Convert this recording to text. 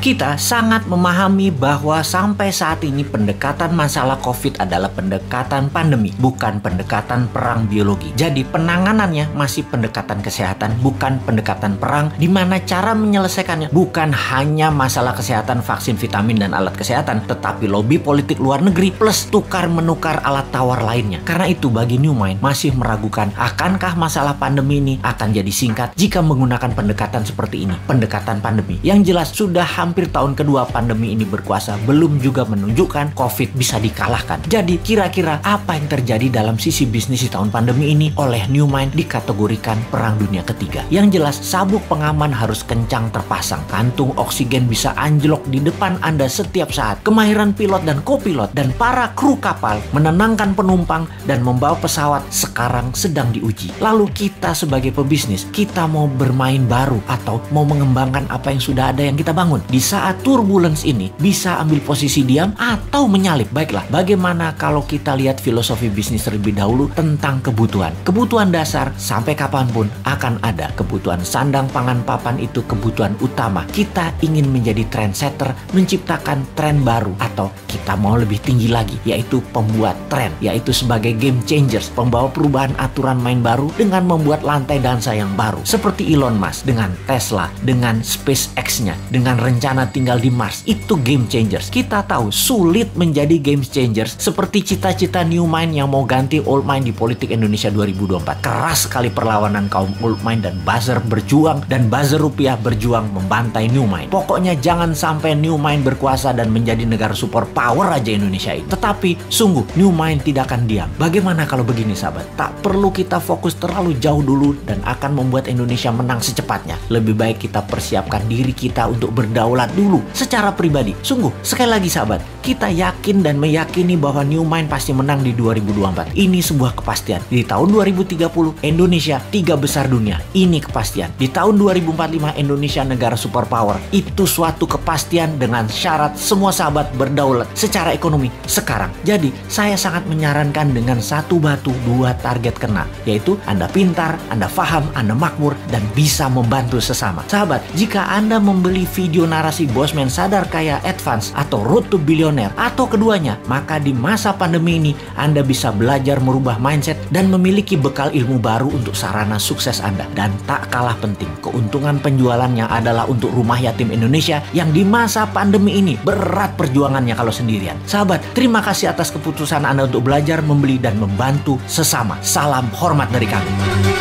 Kita sangat memahami bahwa sampai saat ini pendekatan masalah COVID adalah pendekatan pandemi, bukan pendekatan perang biologi. Jadi penanganannya masih pendekatan kesehatan, bukan pendekatan perang, di mana cara menyelesaikannya bukan hanya masalah kesehatan, vaksin, vitamin, dan alat kesehatan, tetapi lobby politik luar negeri plus tukar-menukar alat tawar lainnya. Karena itu bagi New Mind masih meragukan akankah masalah pandemi ini akan jadi singkat jika menggunakan pendekatan seperti ini, pendekatan pandemi. Yang jelas sudah hampir tahun kedua pandemi ini berkuasa, belum juga menunjukkan COVID bisa dikalahkan. Jadi kira-kira apa yang terjadi dalam sisi bisnis di tahun pandemi ini oleh New Mind dikategorikan perang dunia ketiga. Yang jelas sabuk pengaman harus kencang terpasang, kantung oksigen bisa anjlok di depan Anda setiap saat. Kemahiran pilot dan kopilot dan para kru kapal menenangkan penumpang dan membawa pesawat sekarang sedang diuji. Lalu kita sebagai pebisnis, kita mau bermain baru atau mau mengembangkan apa yang sudah ada yang kita bangun? Di saat turbulence ini bisa ambil posisi diam atau menyalip. Baiklah, bagaimana kalau kita lihat filosofi bisnis terlebih dahulu tentang kebutuhan. Kebutuhan dasar sampai kapanpun akan ada. Kebutuhan sandang, pangan, papan itu kebutuhan utama. Kita ingin menjadi trendsetter, menciptakan tren baru, atau kita mau lebih tinggi lagi, yaitu pembuat tren, yaitu sebagai game changers, pembawa perubahan aturan main baru dengan membuat lantai dansa yang baru. Seperti Elon Musk dengan Tesla, dengan SpaceX-nya, dengan rencana tinggal di Mars. Itu game changers. Kita tahu sulit menjadi game changers seperti cita-cita New Mind yang mau ganti Old Mind di politik Indonesia 2024. Keras sekali perlawanan kaum Old Mind dan buzzer berjuang, dan buzzer rupiah berjuang membantai New Mind. Pokoknya jangan sampai New Mind berkuasa dan menjadi negara super power aja Indonesia ini. Tetapi sungguh New Mind tidak akan diam. Bagaimana kalau begini sahabat? Tak perlu kita fokus terlalu jauh dulu dan akan membuat Indonesia menang secepatnya. Lebih baik kita persiapkan diri kita untuk berdaulat dulu secara pribadi. Sungguh, sekali lagi sahabat, kita yakin dan meyakini bahwa New Mind pasti menang di 2024. Ini sebuah kepastian. Di tahun 2030 Indonesia 3 besar dunia. Ini kepastian. Di tahun 2045 Indonesia negara superpower. Itu suatu kepastian dengan syarat semua sahabat berdaulat secara ekonomi sekarang. Jadi saya sangat menyarankan dengan satu batu dua target kena, yaitu Anda pintar, Anda paham, Anda makmur, dan bisa membantu sesama. Sahabat, jika Anda membeli video narasi Bosman Sadar Kaya Advance atau Road to Billionaire atau keduanya, maka di masa pandemi ini Anda bisa belajar merubah mindset dan memiliki bekal ilmu baru untuk sarana sukses Anda. Dan tak kalah penting, keuntungan penjualannya adalah untuk Rumah Yatim Indonesia yang di masa pandemi ini berat perjuangannya kalau sendirian. Sahabat, terima kasih atas keputusan Anda untuk belajar, membeli, dan membantu sesama. Salam hormat dari kami.